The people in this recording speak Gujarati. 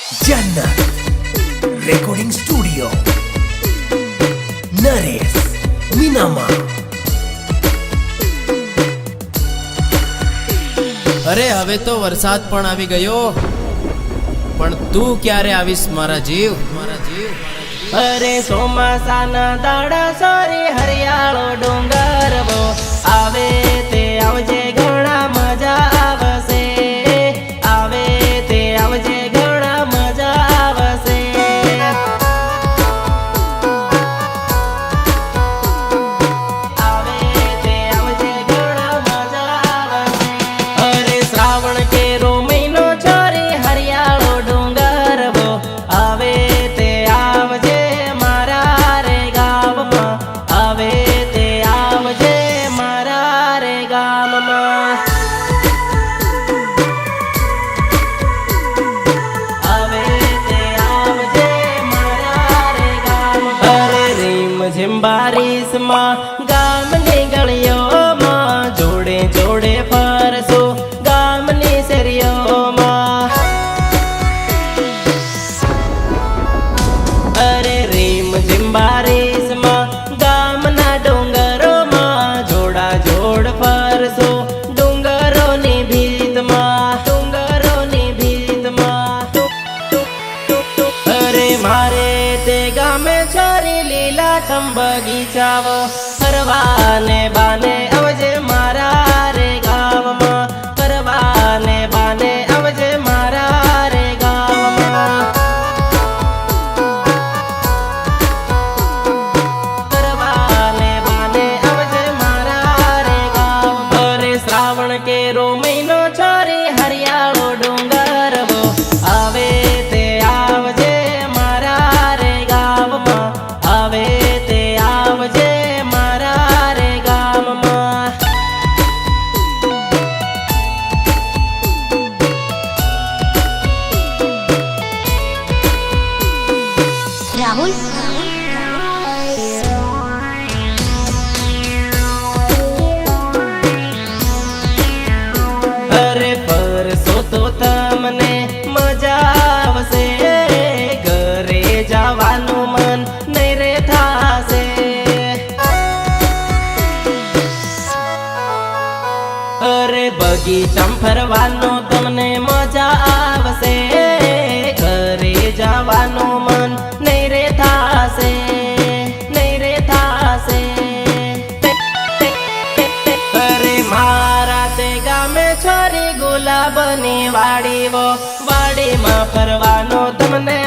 जन्नत रेकॉर्डिंग स्टूडियो नरेश मीनामा। अरे हवे तो वरसाद पण आवी गयो, पण तू क्यारे आवीस मारा जीव, मारा जीव। अरे ચોમાસાના દાડા સોરી હરિયાળો ડુંગર વો આવે તે આવજે ઘણા મજા આવશે, આવે તે આવજે ઘણા મજા આવશે। આવે તે આવજે ઘણા મજા આવશે। અરે શ્રાવણ કેરો મહિનો છોરી હરિયાળો ડુંગર વો આવે તે આવજે મારા રે ગામમાં, આવે તે આવજે મારા રે ગામમાં। આવે તે આવજે મારા રે ગામમાં। અરે રીમ ઝીમ બારીશમાં ગામની ગળીઓમાં જોડે જોડે ફરશું ગામની શેરીઓમાં। અરે રીમ ઝીમ બારીશમાં ગામના ડુંગરોમાં જોડા જોડ ફરશું ડુંગરોની ભીતમાં, ડુંગરોની ભીતમાં। અરે મારે તે ગામે છોરી લીલાછમ બગીચાઓ ફરવાને બાને આવજે મારા રે ગામમાં, ફરવાને બાને આવજે મારા રે ગામમાં। ફરવાને બાને આવજે મારા રે ગામમાં। અરે શ્રાવણ કેરો મહિનો છોરી હરિયાળો ડુંગર વો આવે તે આવજે મારા રે ગામમાં, આવે તે આવજે મારા રે ગામમાં। राहुल અરે ફરશો તો તમને મજા આવશે, ઘરે જવાનું મન નહીં રે થાશે। અરે બગીચામાં ફરવાનું તમને મજા આવશે, ઘરે જવાનું મન નહીં રે થાશે, નહીં રે થાશે। અરે મારા તે ગામે છોરી ગુલાબની વાડીઓ, વાડીમાં ફરવાનો તમને